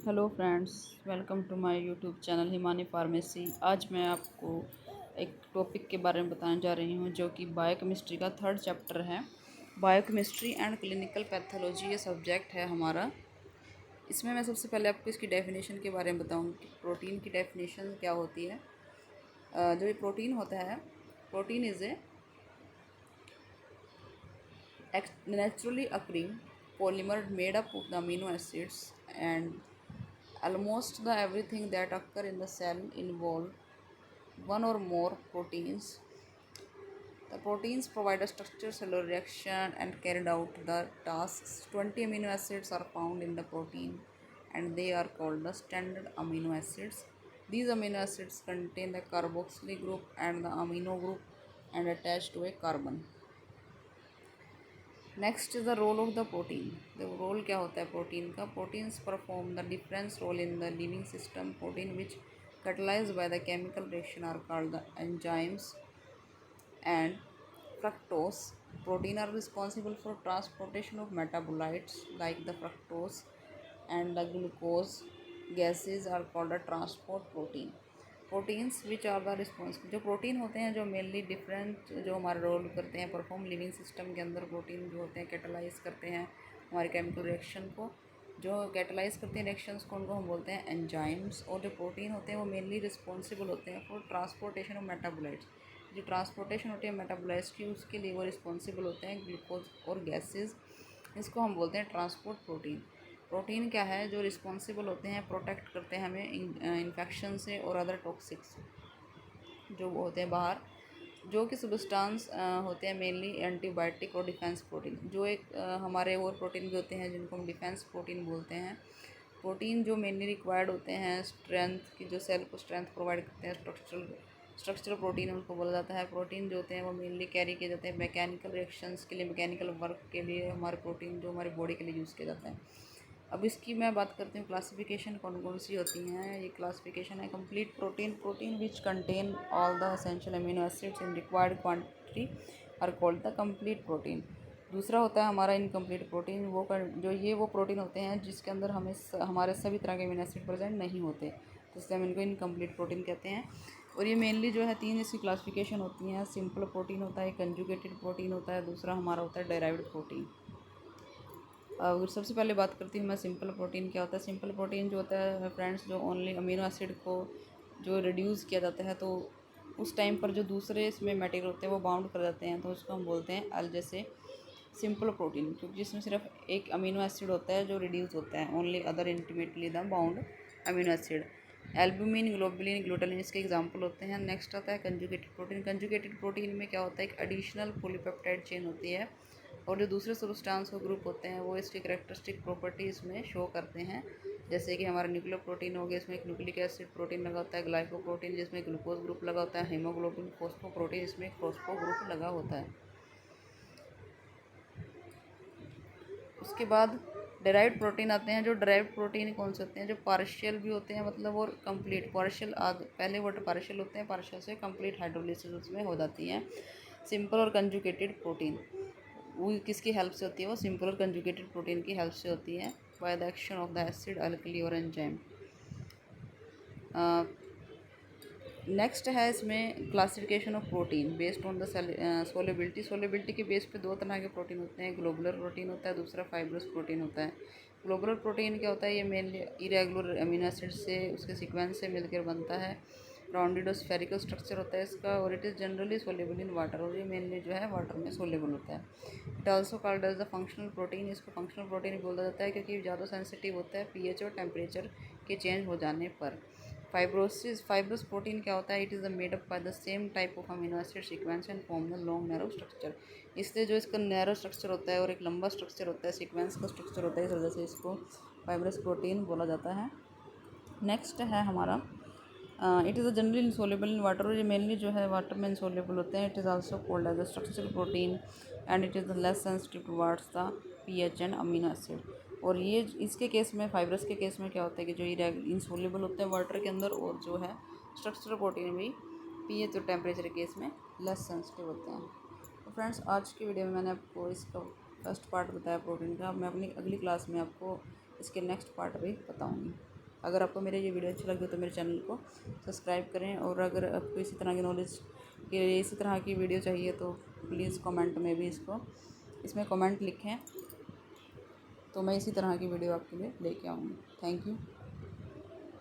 Hello friends, welcome to my YouTube channel Himani pharmacy. आज मैं आपको एक टॉपिक के बारे में बताने जा रही हूँ जो कि बायोकेमिस्ट्री का थर्ड चैप्टर है। बायोकेमिस्ट्री एंड क्लिनिकल पैथोलॉजी ये सब्जेक्ट है हमारा। इसमें मैं सबसे पहले आपको इसकी डेफिनेशन के बारे में बताऊँगी कि प्रोटीन की डेफिनेशन क्या होती है। जो ये प्रोटीन होता है, protein is a naturally occurring polymer made up of the amino acids and almost the everything that occur in the cell involve one or more proteins. The proteins provide a structured cellular reaction and carried out the tasks. 20 amino acids are found in the protein and they are called the standard amino acids. These amino acids contain the carboxyl group and the amino group and attached to a carbon. Next is the role of the protein. The role क्या होता है protein का? Proteins perform the difference role in the living system. Protein which catalyzed by the chemical reaction are called the enzymes and fructose. Protein are responsible for transportation of metabolites like the fructose and the glucose gases are called a transport protein. Proteins which are the responsible, जो protein होते हैं जो mainly different जो हमारा role करते हैं perform living system के अंदर। प्रोटीन जो होते हैं कैटलाइज करते हैं हमारे केमिकल रिएक्शन को, जो कैटलाइज करते हैं रिएक्शंस को, उनको हम बोलते हैं एंजाइम्स। और जो प्रोटीन होते हैं वो मेनली रिस्पॉन्सिबल होते हैं फॉर ट्रांसपोर्टेशन ऑफ मेटाबोलाइट्स। जो ट्रांसपोर्टेशन होती है मेटाबोलाइट्स की, उसके लिए वो रिस्पॉन्सिबल होते हैं ग्लूकोज और गैसेज। इसको हम बोलते हैं ट्रांसपोर्ट प्रोटीन। प्रोटीन क्या है? जो रिस्पॉन्सिबल होते हैं, प्रोटेक्ट करते हैं हमें इन्फेक्शन से और अदर टॉक्सिक्स जो वो होते हैं बाहर, जो कि सब्सटेंस होते हैं मेनली एंटीबायोटिक और डिफेंस प्रोटीन। जो एक हमारे और प्रोटीन भी होते हैं जिनको हम डिफेंस प्रोटीन बोलते हैं। प्रोटीन जो मेनली रिक्वायर्ड होते हैं स्ट्रेंथ की, जो सेल को स्ट्रेंथ प्रोवाइड करते हैं, स्ट्रक्चरल प्रोटीन उनको बोला जाता है। प्रोटीन जो होते हैं वो मेनली कैरी किए जाते हैं मैकेनिकल रिएक्शंस के लिए, मैकेनिकल वर्क के लिए। हमारे प्रोटीन जो हमारी बॉडी के लिए यूज़ किया जाता है। अब इसकी मैं बात करती हूँ क्लासिफिकेशन कौन कौन सी होती हैं। ये क्लासिफिकेशन है complete protein. Protein which contain all the essential amino acids in required quantity are called the complete protein. दूसरा होता है हमारा इनकम्प्लीट प्रोटीन। वो प्रोटीन होते हैं जिसके अंदर हमारे सभी तरह के अमीनो एसिड प्रेजेंट नहीं होते, तो इसलिए हम इनको इनकम्प्लीट प्रोटीन कहते हैं। और ये मेनली जो है तीन इसकी क्लासिफिकेशन होती हैं। सिंपल प्रोटीन होता है, कंजुगेटेड प्रोटीन होता है, दूसरा हमारा होता है डेराइव्ड प्रोटीन। और सबसे पहले बात करती हूँ मैं सिंपल प्रोटीन क्या होता है। सिंपल प्रोटीन जो होता है फ्रेंड्स, जो ओनली अमीनो एसिड को जो रिड्यूस किया जाता है, तो उस टाइम पर जो दूसरे इसमें मटेरियल होते हैं वो बाउंड कर जाते हैं, तो उसको हम बोलते हैं जैसे सिंपल प्रोटीन, क्योंकि जिसमें सिर्फ एक अमीनो एसिड होता है जो रिड्यूस होता है, only other intimately the bound amino acid. Albumin, globulin, glutelin इसके एग्जांपल होते हैं। नेक्स्ट आता है कंजुगेटेड प्रोटीन। कंजुगेटेड प्रोटीन में क्या होता है, एक एडिशनल पॉलीपेप्टाइड चेन होती है और जो दूसरे सब्सटेंस के ग्रुप होते हैं वो इसकी करेक्टरिस्टिक प्रॉपर्टीज़ में शो करते हैं। जैसे कि हमारा न्यूक्लियर प्रोटीन हो गया, इसमें एक न्यूक्लिक एसिड प्रोटीन लगा होता है, ग्लाइकोप्रोटीन जिसमें ग्लूकोज ग्रुप लगा होता है, हीमोग्लोबिन, फॉस्फोप्रोटीन इसमें फॉस्फो ग्रुप लगा होता है। उसके बाद डेराइव्ड प्रोटीन आते हैं। जो डेराइव्ड प्रोटीन कौन से होते हैं? जो पार्शियल भी होते हैं मतलब, और कंप्लीट। पार्शियल पहले वर्ड पार्शियल होते हैं, पार्शियल से कंप्लीट हाइड्रोलिसिस उसमें हो जाती है। सिंपल और कंजुगेटेड प्रोटीन वो किसकी हेल्प से होती है? वो सिंपल और कंजुगेटेड प्रोटीन की हेल्प से होती है, by the action of the acid, alkali और एंजाइम। नेक्स्ट है इसमें classification of protein based on the solubility. Solubility के बेस पे दो तरह के प्रोटीन होते हैं। ग्लोबुलर प्रोटीन होता है, दूसरा फाइब्रस प्रोटीन होता है। ग्लोबुलर प्रोटीन क्या होता है? ये मेनली इरेगुलर अमीनो एसिड से उसके सीक्वेंस से मिलकर बनता है। राउंडेड और स्फेरिकल स्ट्रक्चर होता है इसका, और it is generally soluble in water, और ये मेनली जो है वाटर में सोलेबल होता है। It also called as the functional protein. इसको फंक्शनल प्रोटीन बोला जाता है क्योंकि ज़्यादा सेंसिटिव होता है पीएच और टेम्परेचर के चेंज हो जाने पर। फाइब्रस प्रोटीन क्या होता है? It is made up by the same type of amino acid sequence and form the long narrow structure. इससे जो इसका नैरो स्ट्रक्चर होता है और एक लंबा स्ट्रक्चर होता है, सीक्वेंस का स्ट्रक्चर होता है, इस वजह से इसको फाइब्रस प्रोटीन बोला जाता है। नेक्स्ट है हमारा it is a generally insoluble in water, और ये मेनली जो है वाटर में इनसोलेबल होते हैं। It is also called as a structural protein and it is less sensitive towards the pH and amino acid. और ये इसके केस में, फाइब्रस के केस में क्या होता है कि जो इंसोलेबल होते हैं वाटर के अंदर, और जो है स्ट्रक्चरल प्रोटीन भी पीएच और टेम्परेचर के केस में लेस सेंसिटिव होते हैं। तो फ्रेंड्स, आज की वीडियो में मैंने आपको इसका फर्स्ट पार्ट बताया प्रोटीन का। मैं अपनी अगली क्लास में आपको इसके नेक्स्ट पार्ट भी बताऊँगी। अगर आपको मेरे ये वीडियो अच्छी लगी हो तो मेरे चैनल को सब्सक्राइब करें, और अगर आपको इसी तरह की नॉलेज के लिए इसी तरह की वीडियो चाहिए तो प्लीज़ कमेंट में भी इसमें कमेंट लिखें, तो मैं इसी तरह की वीडियो आपके लिए लेके आऊँगी। Thank you.